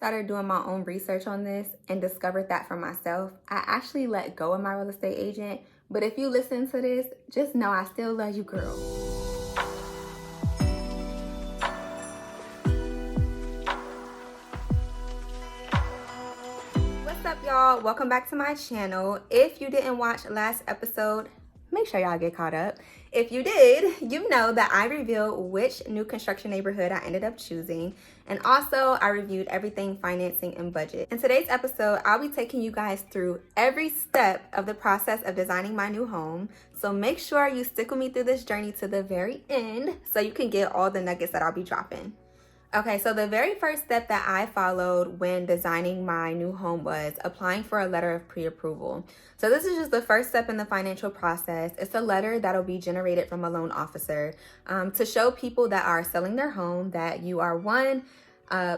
Started doing my own research on this and discovered that for myself. I actually let go of my real estate agent, but if you listen to this, just know I still love you, girl. What's up, y'all? Welcome back to my channel. If you didn't watch last episode, make sure y'all get caught up. If you did, you know that I revealed which new construction neighborhood I ended up choosing. And also I reviewed everything financing and budget. In today's episode, I'll be taking you guys through every step of the process of designing my new home. So make sure you stick with me through this journey to the very end so you can get all the nuggets that I'll be dropping. Okay, so the very first step that I followed when designing my new home was applying for a letter of pre-approval. So this is just the first step in the financial process. It's a letter that'll be generated from a loan officer to show people that are selling their home that you are one,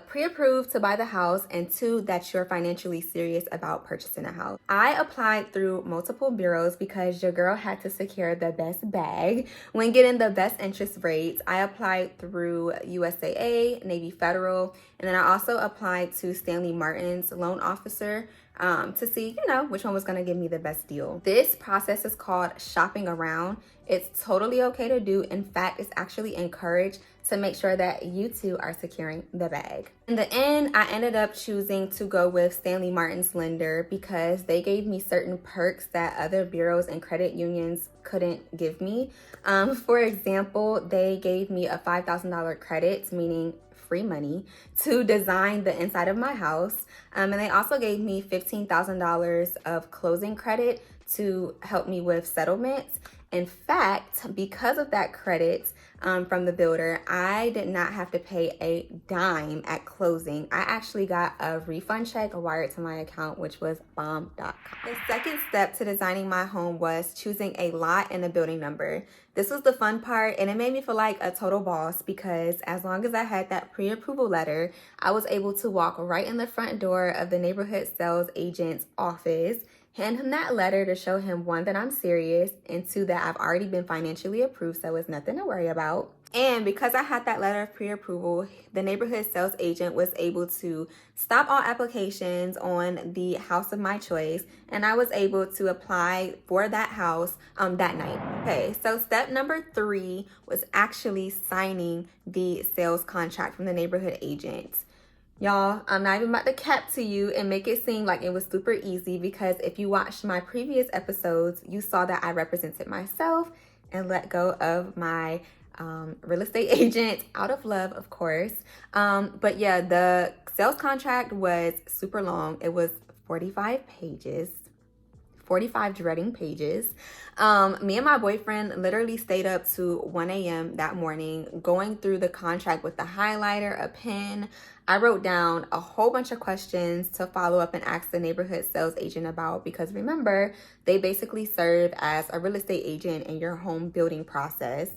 pre-approved to buy the house, and two, that you're financially serious about purchasing a house. I applied through multiple bureaus because your girl had to secure the best bag when getting the best interest rates. I applied through USAA, Navy Federal, and then I also applied to Stanley Martin's loan officer to see, which one was going to give me the best deal. This process is called shopping around. It's totally okay to do. In fact, it's actually encouraged to make sure that you too are securing the bag. In the end, I ended up choosing to go with Stanley Martin's lender because they gave me certain perks that other bureaus and credit unions couldn't give me. For example, they gave me a $5,000 credit, meaning free money, to design the inside of my house. And they also gave me $15,000 of closing credit to help me with settlements. In fact, because of that credit from the builder, I did not have to pay a dime at closing. I actually got a refund check wired to my account, which was bomb.com. The second step to designing my home was choosing a lot and a building number. This was the fun part, and it made me feel like a total boss because as long as I had that pre-approval letter, I was able to walk right in the front door of the neighborhood sales agent's office, hand him that letter to show him, one, that I'm serious, and two, that I've already been financially approved, so it's nothing to worry about. And because I had that letter of pre-approval, the neighborhood sales agent was able to stop all applications on the house of my choice, and I was able to apply for that house that night. Okay, so step number 3 was actually signing the sales contract from the neighborhood agent. Y'all, I'm not even about to cap to you and make it seem like it was super easy, because if you watched my previous episodes, you saw that I represented myself and let go of my real estate agent out of love, of course. But yeah, the sales contract was super long. It was 45 pages. 45 dreading pages. Me and my boyfriend literally stayed up to 1 a.m. that morning going through the contract with a highlighter, a pen. I wrote down a whole bunch of questions to follow up and ask the neighborhood sales agent about, because remember, they basically serve as a real estate agent in your home building process.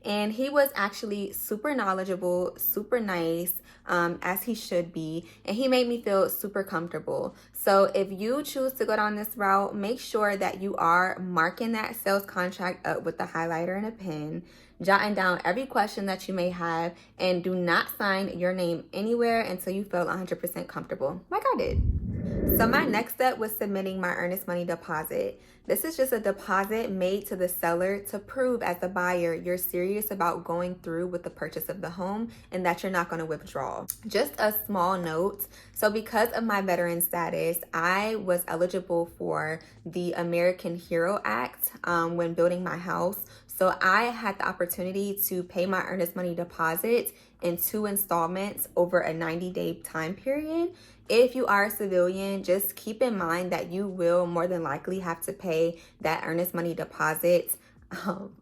And he was actually super knowledgeable, super nice, as he should be, and he made me feel super comfortable. So if you choose to go down this route, make sure that you are marking that sales contract up with a highlighter and a pen, jotting down every question that you may have, and do not sign your name anywhere until you feel 100% comfortable, like I did. So my next step was submitting my earnest money deposit. This is just a deposit made to the seller to prove as a buyer you're serious about going through with the purchase of the home and that you're not going to withdraw. Just a small note. So because of my veteran status, I was eligible for the American Hero Act when building my house. So I had the opportunity to pay my earnest money deposit in 2 installments over a 90-day time period. If you are a civilian, just keep in mind that you will more than likely have to pay that earnest money deposit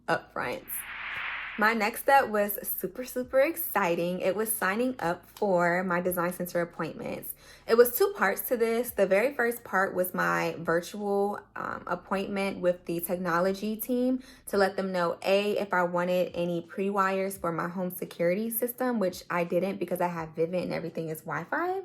up front. My next step was super exciting. It was signing up for my design center appointments. It was 2 parts to this. The very first part was my virtual appointment with the technology team to let them know, A, if I wanted any pre-wires for my home security system, which I didn't because I have Vivint and everything is Wi-Fi.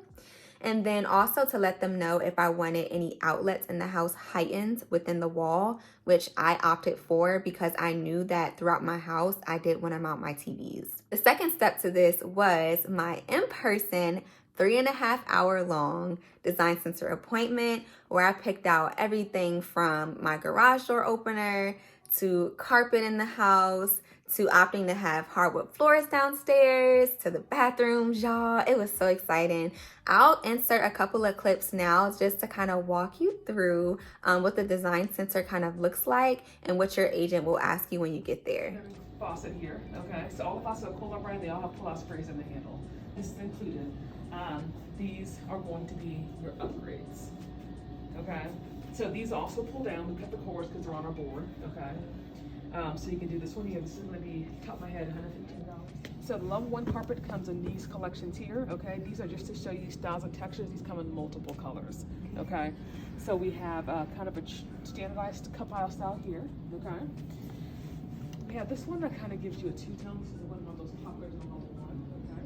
And then also to let them know if I wanted any outlets in the house heightened within the wall, which I opted for because I knew that throughout my house, I did want to mount my TVs. The second step to this was my in-person 3.5 hour long design center appointment where I picked out everything from my garage door opener to carpet in the house to opting to have hardwood floors downstairs to the bathrooms, y'all. It was so exciting. I'll insert a couple of clips now just to kind of walk you through what the design center kind of looks like and what your agent will ask you when you get there. Faucet here, okay? So all the faucets are Kohler brand, they all have pull-out sprays in the handle. This is included. These are going to be your upgrades, okay? So these also pull down. We cut the cords because they're on our board, okay? So you can do this one here. This is gonna be, top of my head, $115. So the Love One carpet comes in these collections here, okay? These are just to show you styles and textures. These come in multiple colors, okay? So we have kind of a standardized cup aisle style here, okay? We have this one that kind of gives you a two-tone. This is one of those populars on Level One, okay?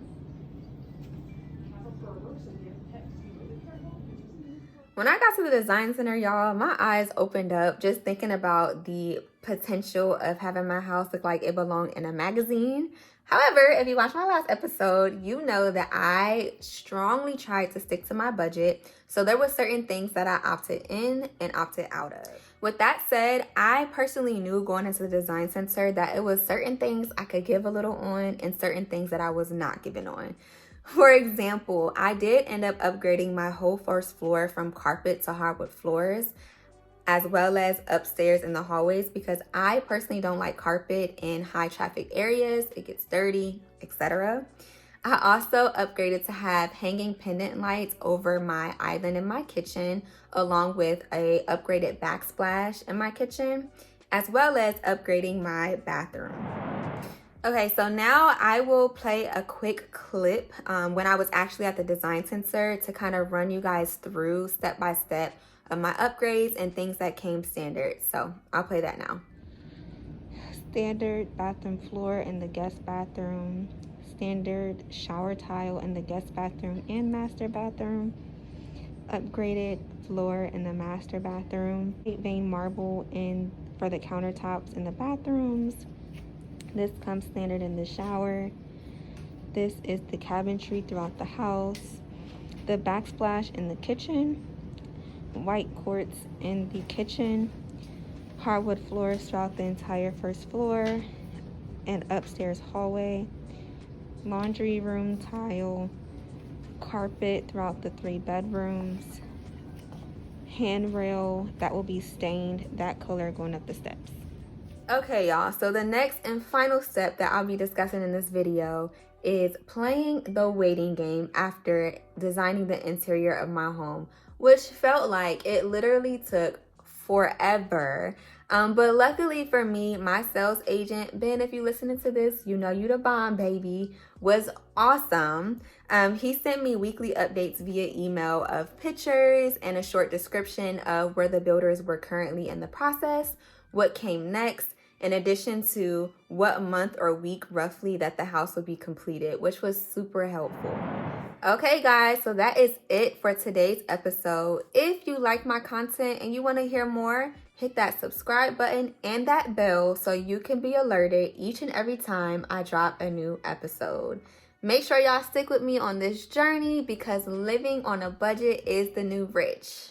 We have a burger, so we have text. Be really careful. When I got to the design center, y'all, my eyes opened up just thinking about the potential of having my house look like it belonged in a magazine. However, if you watched my last episode, you know that I strongly tried to stick to my budget. So there were certain things that I opted in and opted out of. With that said, I personally knew going into the design center that it was certain things I could give a little on and certain things that I was not giving on. For example, I did end up upgrading my whole first floor from carpet to hardwood floors, as well as upstairs in the hallways, because I personally don't like carpet in high traffic areas. It gets dirty, etc. I also upgraded to have hanging pendant lights over my island in my kitchen, along with a upgraded backsplash in my kitchen, as well as upgrading my bathroom. Okay, so now I will play a quick clip when I was actually at the design center to kind of run you guys through step by step of my upgrades and things that came standard. So I'll play that now. Standard bathroom floor in the guest bathroom. Standard shower tile in the guest bathroom and master bathroom. Upgraded floor in the master bathroom. 8-vein marble for the countertops in the bathrooms. This comes standard in the shower. This is the cabinetry throughout the house. The backsplash in the kitchen. White quartz in the kitchen. Hardwood floors throughout the entire first floor and upstairs hallway. Laundry room tile. Carpet throughout the 3 bedrooms. Handrail that will be stained that color going up the steps. Okay, y'all, so the next and final step that I'll be discussing in this video is playing the waiting game after designing the interior of my home, which felt like it literally took forever. But luckily for me, my sales agent, Ben, if you're listening to this, you know you the bomb, baby, was awesome. He sent me weekly updates via email of pictures and a short description of where the builders were currently in the process, what came next, in addition to what month or week roughly that the house would be completed, which was super helpful. Okay, guys, so that is it for today's episode. If you like my content and you want to hear more, hit that subscribe button and that bell so you can be alerted each and every time I drop a new episode. Make sure y'all stick with me on this journey because living on a budget is the new rich.